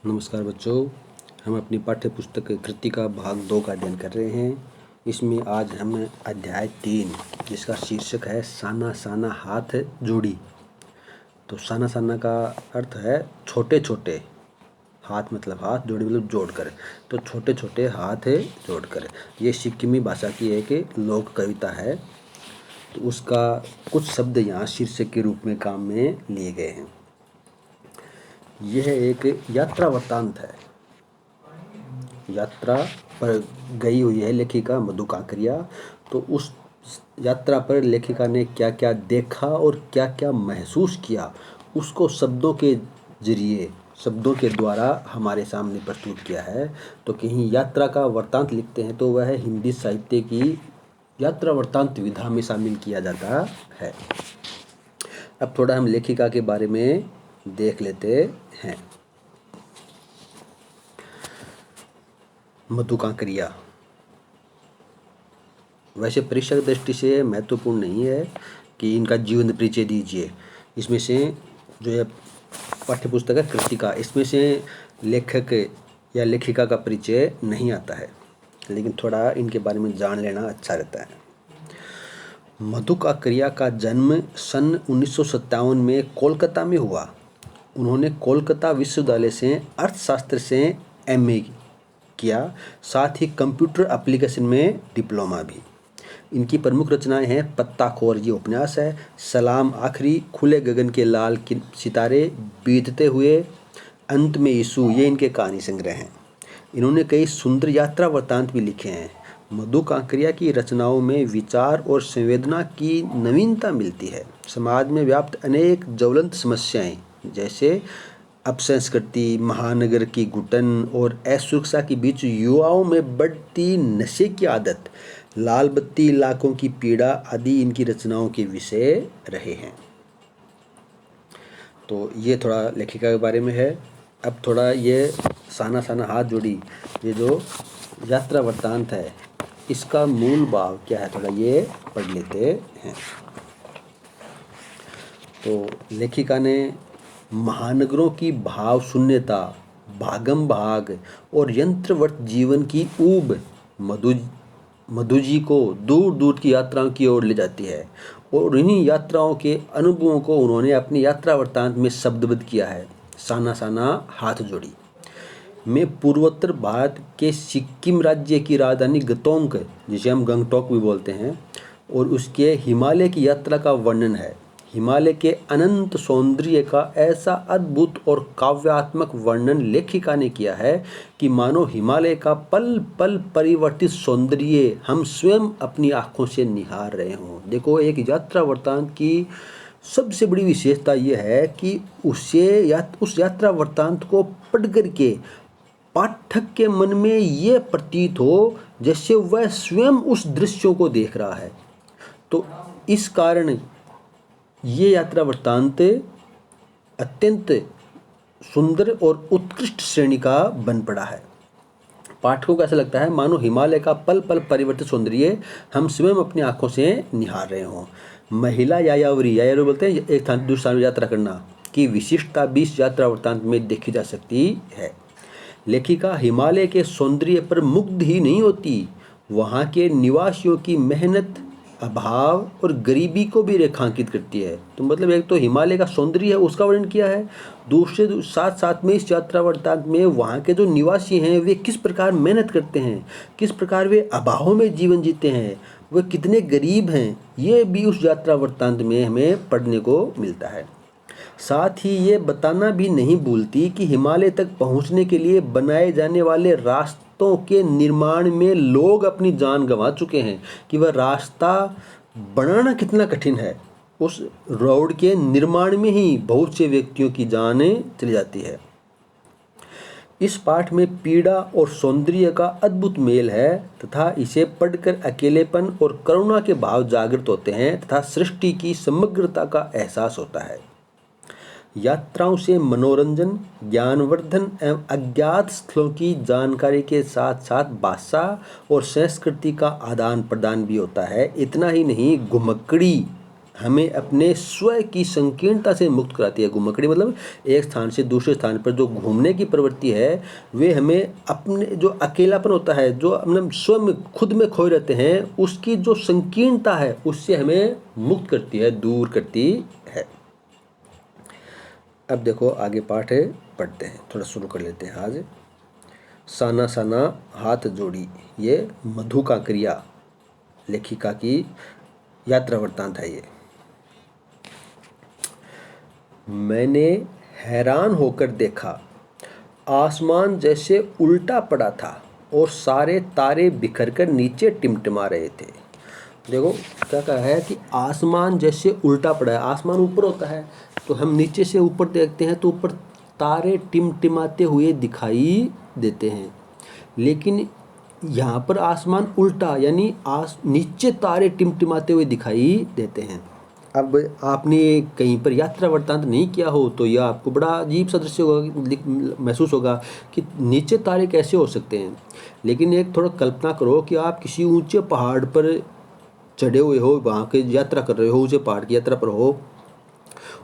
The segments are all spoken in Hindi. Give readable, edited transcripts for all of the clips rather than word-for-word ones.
नमस्कार बच्चों, हम अपनी पाठ्य पुस्तक कृति का भाग 2 का अध्ययन कर रहे हैं। इसमें आज हम अध्याय 3 जिसका शीर्षक है साना साना हाथ जोड़ी। तो साना साना का अर्थ है छोटे छोटे, हाथ मतलब हाथ, जोड़ी मतलब जोड़कर। तो छोटे छोटे हाथ जोड़कर, ये सिक्किमी भाषा की एक लोक कविता है। तो उसका कुछ शब्द यहाँ शीर्षक के रूप में काम में लिए गए हैं। यह एक यात्रा वृत्तांत है। यात्रा पर गई हुई है लेखिका मधु काकरिया। तो उस यात्रा पर लेखिका ने क्या क्या देखा और क्या क्या महसूस किया, उसको शब्दों के जरिए, शब्दों के द्वारा हमारे सामने प्रस्तुत किया है। तो कहीं यात्रा का वृत्तांत लिखते हैं तो वह हिंदी साहित्य की यात्रा वृत्तांत विधा में शामिल किया जाता है। अब थोड़ा हम लेखिका के बारे में देख लेते हैं। मधु काकरिया वैसे परीक्षा की दृष्टि से महत्वपूर्ण नहीं है कि इनका जीवन परिचय दीजिए। इसमें से जो है पाठ्यपुस्तक है कृतिका, इसमें से लेखक या लेखिका का परिचय नहीं आता है, लेकिन थोड़ा इनके बारे में जान लेना अच्छा रहता है। मधु काकरिया का जन्म सन 1957 में कोलकाता में हुआ। उन्होंने कोलकाता विश्वविद्यालय से अर्थशास्त्र से MA किया, साथ ही कंप्यूटर एप्लीकेशन में डिप्लोमा भी। इनकी प्रमुख रचनाएं हैं पत्ताखोर, ये उपन्यास है, सलाम आखिरी, खुले गगन के लाल सितारे, बीतते हुए, अंत में यीशु, ये इनके कहानी संग्रह हैं। इन्होंने कई सुंदर यात्रा वृत्तांत भी लिखे हैं। मधु काकरिया की रचनाओं में विचार और संवेदना की नवीनता मिलती है। समाज में व्याप्त अनेक ज्वलंत समस्याएं जैसे अपसंस्कृति, महानगर की घुटन और असुरक्षा के बीच युवाओं में बढ़ती नशे की आदत, लाल बत्ती इलाकों की पीड़ा आदि इनकी रचनाओं के विषय रहे हैं। तो ये थोड़ा लेखिका के बारे में है। अब थोड़ा ये साना साना हाथ जोड़ी, ये जो यात्रा वृत्तांत है, इसका मूल भाव क्या है, थोड़ा ये पढ़ लेते हैं। तो लेखिका ने महानगरों की भाव शून्यता, भागम भाग और यंत्रवत जीवन की ऊब मधु जी को दूर दूर की यात्राओं की ओर ले जाती है, और इन्हीं यात्राओं के अनुभवों को उन्होंने अपनी यात्रा वृत्तांत में शब्दबद्ध किया है। साना साना हाथ जोड़ी में पूर्वोत्तर भारत के सिक्किम राज्य की राजधानी गतोंग, जिसे हम गंगटोक भी बोलते हैं, और उसके हिमालय की यात्रा का वर्णन है। हिमालय के अनंत सौंदर्य का ऐसा अद्भुत और काव्यात्मक वर्णन लेखिका ने किया है कि मानो हिमालय का पल पल परिवर्तित सौंदर्य हम स्वयं अपनी आंखों से निहार रहे हों। देखो, एक यात्रा वृत्तांत की सबसे बड़ी विशेषता यह है कि उस यात्रा वृत्तांत को पढ़ करके पाठक के मन में ये प्रतीत हो जैसे वह स्वयं उस दृश्यों को देख रहा है। तो इस कारण ये यात्रा वृत्तांत अत्यंत सुंदर और उत्कृष्ट श्रेणी का बन पड़ा है। पाठकों को ऐसा लगता है मानो हिमालय का पल पल परिवर्तित सौंदर्य हम स्वयं अपनी आंखों से निहार रहे हों। महिला यायावरी बोलते हैं एक स्थान दूसरे स्थान यात्रा करना की विशिष्टता भी इस यात्रा वृत्तांत में देखी जा सकती है। लेखिका हिमालय के सौंदर्य पर मुग्ध ही नहीं होती, वहाँ के निवासियों की मेहनत, अभाव और गरीबी को भी रेखांकित करती है। तो मतलब एक तो हिमालय का सौंदर्य है उसका वर्णन किया है, दूसरे साथ साथ में इस यात्रा वृत्तांत में वहाँ के जो निवासी हैं वे किस प्रकार मेहनत करते हैं, किस प्रकार वे अभावों में जीवन जीते हैं, वे कितने गरीब हैं, ये भी उस यात्रा वृत्तांत में हमें पढ़ने को मिलता है। साथ ही ये बताना भी नहीं भूलती कि हिमालय तक पहुंचने के लिए बनाए जाने वाले रास्तों के निर्माण में लोग अपनी जान गंवा चुके हैं, कि वह रास्ता बनाना कितना कठिन है। उस रोड के निर्माण में ही बहुत से व्यक्तियों की जानें चली जाती है। इस पाठ में पीड़ा और सौंदर्य का अद्भुत मेल है तथा इसे पढ़कर अकेलेपन और करुणा के भाव जागृत होते हैं तथा सृष्टि की समग्रता का एहसास होता है। यात्राओं से मनोरंजन, ज्ञानवर्धन एवं अज्ञात स्थलों की जानकारी के साथ साथ भाषा और संस्कृति का आदान प्रदान भी होता है। इतना ही नहीं, घुमक्कड़ी हमें अपने स्वयं की संकीर्णता से मुक्त कराती है। घुमक्कड़ी मतलब एक स्थान से दूसरे स्थान पर जो घूमने की प्रवृत्ति है, वे हमें अपने जो अकेलापन होता है, जो अपने स्वयं खुद में खोए रहते हैं, उसकी जो संकीर्णता है उससे हमें मुक्त करती है, दूर करती है। अब देखो आगे पाठ है, पढ़ते हैं, थोड़ा शुरू कर लेते हैं आज। साना साना हाथ जोड़ी, ये मधु का क्रिया लेखिका की यात्रा वृत्तांत है। ये मैंने हैरान होकर देखा, आसमान जैसे उल्टा पड़ा था और सारे तारे बिखर कर नीचे टिमटिमा रहे थे। देखो क्या कहा है कि आसमान जैसे उल्टा पड़ा है। आसमान ऊपर होता है तो हम नीचे से ऊपर देखते हैं तो ऊपर तारे टिमटिमाते हुए दिखाई देते हैं, लेकिन यहाँ पर आसमान उल्टा, यानी नीचे तारे टिमटिमाते हुए दिखाई देते हैं। अब आपने कहीं पर यात्रा वृत्तांत नहीं किया हो तो यह आपको बड़ा अजीब सा दृश्य होगा, महसूस होगा कि नीचे तारे कैसे हो सकते हैं। लेकिन एक थोड़ा कल्पना करो कि आप किसी ऊंचे पहाड़ पर चढ़े हुए हो, वहाँ के यात्रा कर रहे हो, ऊंचे पहाड़ की यात्रा पर हो,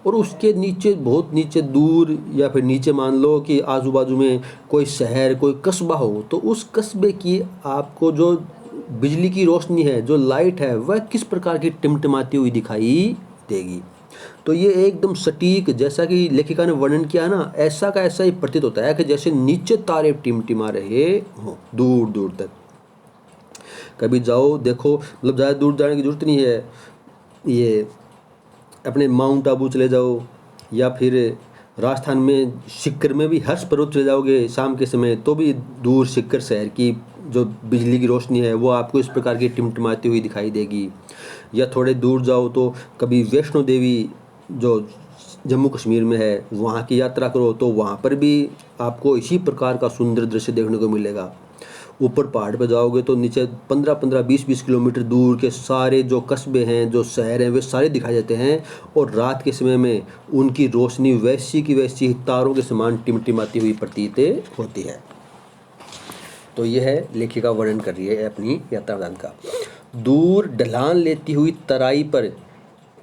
और उसके नीचे बहुत नीचे दूर, या फिर नीचे मान लो कि आजू बाजू में कोई शहर, कोई कस्बा हो, तो उस कस्बे की आपको जो बिजली की रोशनी है, जो लाइट है, वह किस प्रकार की टिमटिमाती हुई दिखाई देगी। तो ये एकदम सटीक, जैसा कि लेखिका ने वर्णन किया ना, ऐसा का ऐसा ही प्रतीत होता है कि जैसे नीचे तारे टिमटिमा रहे हों दूर दूर तक। कभी जाओ देखो, मतलब ज़्यादा दूर जाने की जरूरत नहीं है, ये अपने माउंट आबू चले जाओ, या फिर राजस्थान में सिक्कर में भी हर्ष पर्वत चले जाओगे शाम के समय, तो भी दूर सिक्कर शहर की जो बिजली की रोशनी है वो आपको इस प्रकार की टिमटिमाती हुई दिखाई देगी। या थोड़े दूर जाओ तो कभी वैष्णो देवी जो जम्मू कश्मीर में है, वहाँ की यात्रा करो तो वहाँ पर भी आपको इसी प्रकार का सुंदर दृश्य देखने को मिलेगा। ऊपर पहाड़ पर जाओगे तो नीचे 15-15, 20-20 किलोमीटर दूर के सारे जो कस्बे हैं, जो शहर हैं, वे सारे दिखाई देते हैं, और रात के समय में उनकी रोशनी वैसी की वैसी तारों के समान टिमटिमाती हुई प्रतीत होती है। तो यह है लेखिका वर्णन कर रही है अपनी यात्रा वर्णन का। दूर ढलान लेती हुई तराई पर,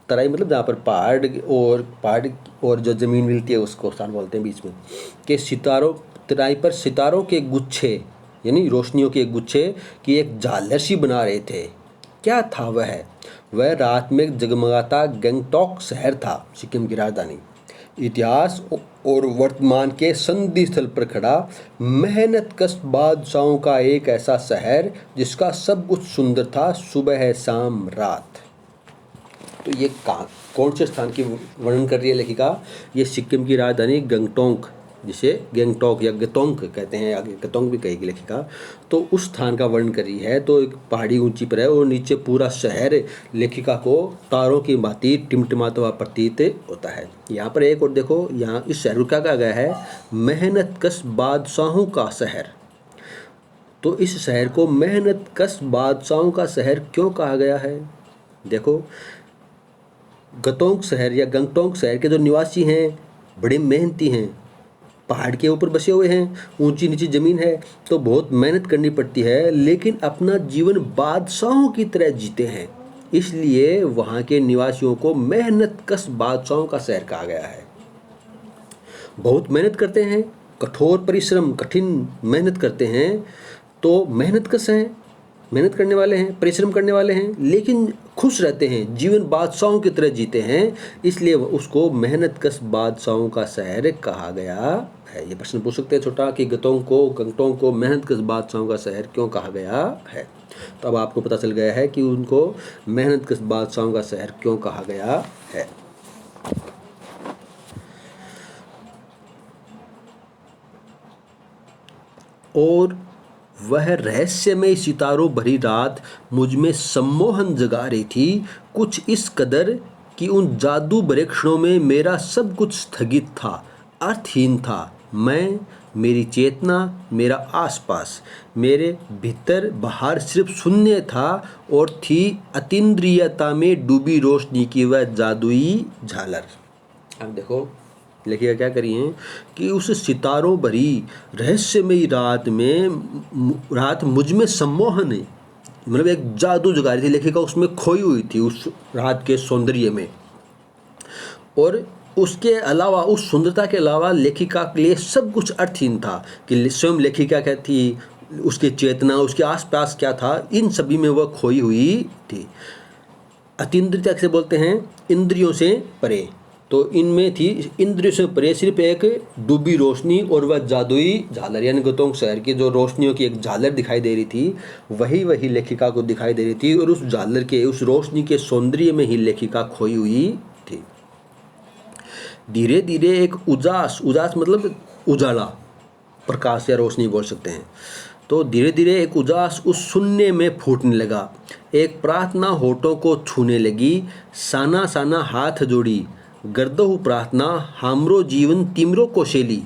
तराई मतलब जहाँ पर पहाड़ और जो ज़मीन मिलती है उसको स्थान बोलते हैं बीच में, के सितारों, तराई पर सितारों के गुच्छे, यानी रोशनियों के गुच्छे की एक झालर सी बना रहे थे। क्या था वह रात में जगमगाता गंगटोक शहर था, सिक्किम की राजधानी। इतिहास और वर्तमान के संधि स्थल पर खड़ा मेहनत कश बादशाहों का एक ऐसा शहर जिसका सब कुछ सुंदर था, सुबह है शाम रात। तो ये कौन से स्थान की वर्णन कर रही है लेखिका? ये सिक्किम की राजधानी गंगटोक, जिसे गंगटोक या गतोंग कहते हैं, आगे गतोंग भी कहेगी लेखिका, तो उस स्थान का वर्णन कर रही है। तो एक पहाड़ी ऊंची पर है और नीचे पूरा शहर लेखिका को तारों की भांति टिमटिमाता हुआ प्रतीत होता है। यहाँ पर एक और देखो, यहाँ इस शहर को क्या कहा गया है? मेहनत कश बादशाहों का शहर। तो इस शहर को मेहनत कश बादशाहों का शहर क्यों कहा गया है? देखो, गतोंग शहर या गंगटोक शहर के जो निवासी हैं बड़े मेहनती हैं, पहाड़ के ऊपर बसे हुए हैं, ऊंची नीची ज़मीन है तो बहुत मेहनत करनी पड़ती है, लेकिन अपना जीवन बादशाहों की तरह जीते हैं, इसलिए वहाँ के निवासियों को मेहनत कश बादशाहों का शहर कहा गया है। बहुत मेहनत करते हैं, कठोर परिश्रम, कठिन मेहनत करते हैं, तो मेहनत कश हैं, मेहनत करने वाले हैं, परिश्रम करने वाले हैं, लेकिन खुश रहते हैं, जीवन बादशाहों की तरह जीते हैं, इसलिए उसको मेहनत कश बादशाहों का शहर कहा गया है। ये प्रश्न पूछ सकते हैं छोटा कि गंगटोक को मेहनत कश बादशाहों का शहर क्यों कहा गया है। तो अब आपको पता चल गया है कि उनको मेहनत कश बादशाहों का शहर क्यों कहा गया है। और वह रहस्यमय सितारों भरी रात मुझ में सम्मोहन जगा रही थी, कुछ इस कदर कि उन जादू भरे क्षणों में मेरा सब कुछ स्थगित था, अर्थहीन था। मैं, मेरी चेतना, मेरा आसपास, मेरे भीतर बाहर सिर्फ शून्य था, और थी अतीन्द्रियता में डूबी रोशनी की वह जादुई झालर। अब देखो लेखिका क्या करी हैं कि उस सितारों भरी रहस्यमयी रात मुझ में सम्मोहन है, मतलब एक जादू जगा रही थी लेखिका, उसमें खोई हुई थी उस रात के सौंदर्य में। और उसके अलावा, उस सुंदरता के अलावा लेखिका के लिए सब कुछ अर्थहीन था कि स्वयं लेखिका क्या थी, उसकी चेतना, उसके आसपास क्या था, इन सभी में वह खोई हुई थी। अतीन्द्रियता से बोलते हैं इंद्रियों से परे, तो इनमें थी इंद्रियों से परे सिर्फ एक डूबी रोशनी और वह जादुई झालर, यानी गोतोंग शहर की जो रोशनियों की एक झालर दिखाई दे रही थी, वही लेखिका को दिखाई दे रही थी। और उस झालर के, उस रोशनी के सौंदर्य में ही लेखिका खोई हुई थी। धीरे धीरे एक उजास मतलब उजाला, प्रकाश या रोशनी बोल सकते हैं, तो धीरे धीरे एक उजास उस शून्य में फूटने लगा। एक प्रार्थना होठों को छूने लगी, साना साना हाथ जोड़ी, गर्दहु प्रार्थना हामरो जीवन तिमरो कोशेली।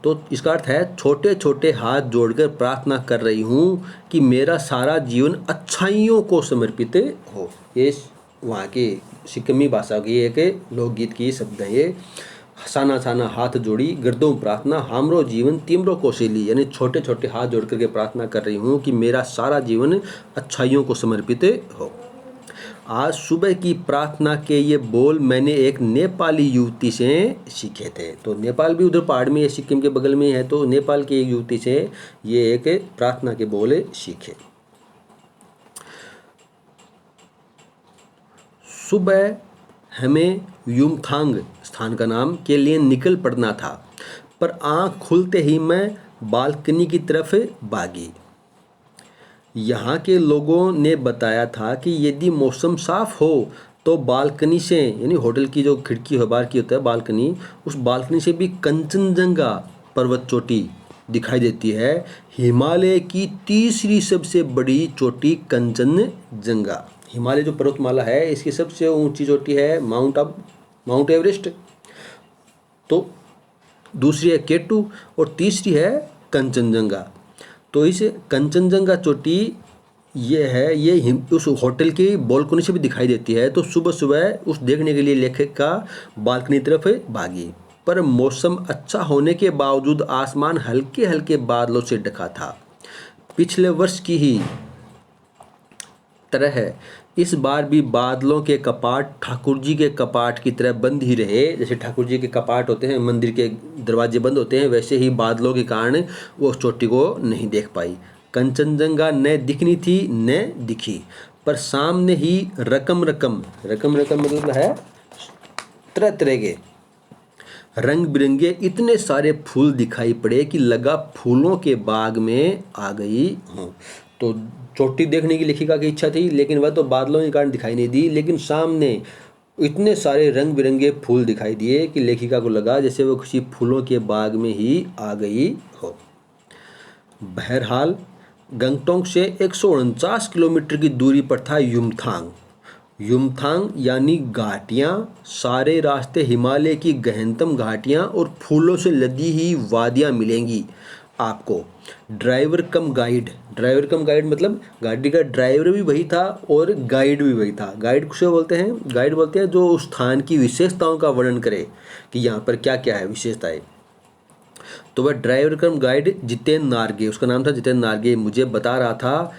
तो इसका अर्थ है छोटे छोटे हाथ जोड़कर प्रार्थना कर रही हूँ कि मेरा सारा जीवन अच्छाइयों को समर्पित हो। ये वहाँ की सिक्किमी भाषा की एक लोकगीत की शब्द है ये। साना साना हाथ जोड़ी, गर्दों प्रार्थना हामरो जीवन तिमरो कोशेली, यानी छोटे छोटे हाथ जोड़ करके प्रार्थना कर रही हूँ कि मेरा सारा जीवन अच्छाइयों को समर्पित हो। आज सुबह की प्रार्थना के ये बोल मैंने एक नेपाली युवती से सीखे थे। तो नेपाल भी उधर पहाड़ में है, सिक्किम के बगल में है, तो नेपाल की एक युवती से ये एक प्रार्थना के बोल सीखे। सुबह हमें युमथांग स्थान का नाम के लिए निकल पड़ना था, पर आँख खुलते ही मैं बालकनी की तरफ भागी। यहाँ के लोगों ने बताया था कि यदि मौसम साफ हो तो बालकनी से, यानी होटल की जो खिड़की है बाहर की होता है बालकनी, उस बालकनी से भी कंचनजंगा पर्वत चोटी दिखाई देती है। हिमालय की तीसरी सबसे बड़ी चोटी कंचनजंगा। हिमालय जो पर्वतमाला है इसकी सबसे ऊंची चोटी है माउंट एवरेस्ट, तो दूसरी है केटू और तीसरी है कंचनजंगा। तो इस कंचनजंगा चोटी ये है, ये उस होटल की बालकनी से भी दिखाई देती है। तो सुबह सुबह उस देखने के लिए लेखक का बालकनी तरफ भागी, पर मौसम अच्छा होने के बावजूद आसमान हल्के हल्के बादलों से ढका था। पिछले वर्ष की ही तरह इस बार भी बादलों के कपाट ठाकुर जी के कपाट की तरह बंद ही रहे। जैसे ठाकुर जी के कपाट होते हैं, मंदिर के दरवाजे बंद होते हैं, वैसे ही बादलों के कारण वो उस चोटी को नहीं देख पाई। कंचनजंगा न दिखनी थी न दिखी, पर सामने ही रकम रकम मतलब है तरह तरह के रंग बिरंगे इतने सारे फूल दिखाई पड़े कि लगा फूलों के बाग में आ गई हूँ। तो चोटी देखने की लेखिका की इच्छा थी, लेकिन वह तो बादलों के कारण दिखाई नहीं दी, लेकिन सामने इतने सारे रंग बिरंगे फूल दिखाई दिए कि लेखिका को लगा जैसे वो किसी फूलों के बाग में ही आ गई हो। बहरहाल गंगटोक से 149 किलोमीटर की दूरी पर था युमथांग। युमथांग यानी घाटियाँ, सारे रास्ते हिमालय की गहनतम घाटियाँ और फूलों से लदी ही वादियाँ मिलेंगी आपको। ड्राइवर कम गाइड मतलब गाड़ी का ड्राइवर भी वही था और गाइड भी वही था। गाइड किसे बोलते हैं? गाइड बोलते हैं जो उस स्थान की विशेषताओं का वर्णन करे कि यहाँ पर क्या क्या है विशेषताएं। तो वह ड्राइवर कम गाइड जितेंद्र नार्गे, उसका नाम था जितेंद्र नार्गे, मुझे बता रहा था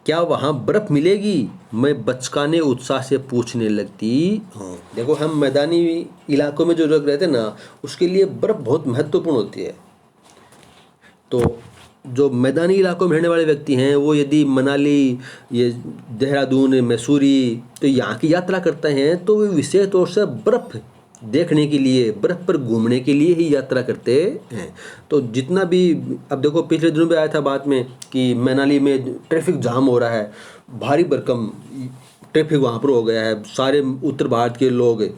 क्या वहाँ बर्फ़ मिलेगी। मैं बचकाने उत्साह से पूछने लगती हूँ। देखो, हम मैदानी इलाकों में जो लोग रहते हैं ना, उसके लिए बर्फ़ बहुत महत्वपूर्ण होती है। तो जो मैदानी इलाकों में रहने वाले व्यक्ति हैं वो यदि मनाली, ये देहरादून, मसूरी, तो यहाँ की यात्रा करते हैं तो वे विशेष तौर से बर्फ़ देखने के लिए, बर्फ़ पर घूमने के लिए ही यात्रा करते हैं। तो जितना भी, अब देखो पिछले दिनों में आया था बात में कि मनाली में ट्रैफिक जाम हो रहा है, भारी भरकम ट्रैफिक वहाँ पर हो गया है। सारे उत्तर भारत के लोग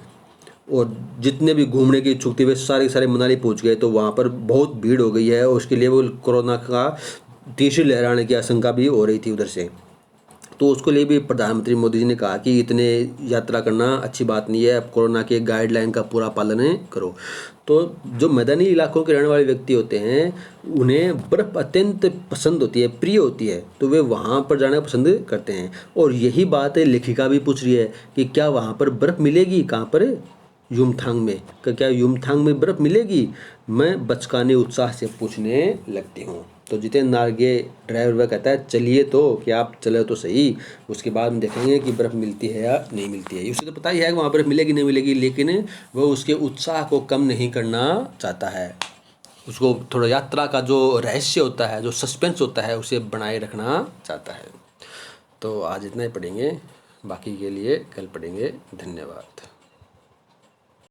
और जितने भी घूमने की इच्छुक थे वे सारे के सारे मनाली पहुंच गए। तो वहाँ पर बहुत भीड़ हो गई है और उसके लिए वो कोरोना का तीसरी लहर आने की आशंका भी हो रही थी उधर से। तो उसके लिए भी प्रधानमंत्री मोदी जी ने कहा कि इतने यात्रा करना अच्छी बात नहीं है, अब कोरोना के गाइडलाइन का पूरा पालन करो। तो जो मैदानी इलाकों के रहने वाले व्यक्ति होते हैं उन्हें बर्फ़ अत्यंत पसंद होती है, प्रिय होती है, तो वे वहाँ पर जाना पसंद करते हैं। और यही बात लेखिका भी पूछ रही है कि क्या वहाँ पर बर्फ़ मिलेगी। कहाँ पर? युमथांग में। क्या युमथांग में बर्फ़ मिलेगी? मैं बचकाने उत्साह से पूछने लगती हूँ। तो जितेंद्र नार्गे ड्राइवर वह कहता है चलिए तो, कि आप चले तो सही, उसके बाद हम देखेंगे कि बर्फ़ मिलती है या नहीं मिलती है। उसे तो पता ही है कि वहाँ बर्फ़ मिलेगी नहीं मिलेगी, लेकिन वह उसके उत्साह को कम नहीं करना चाहता है। उसको थोड़ा यात्रा का जो रहस्य होता है, जो सस्पेंस होता है, उसे बनाए रखना चाहता है। तो आज इतना ही पढ़ेंगे, बाकी के लिए कल पढ़ेंगे। धन्यवाद।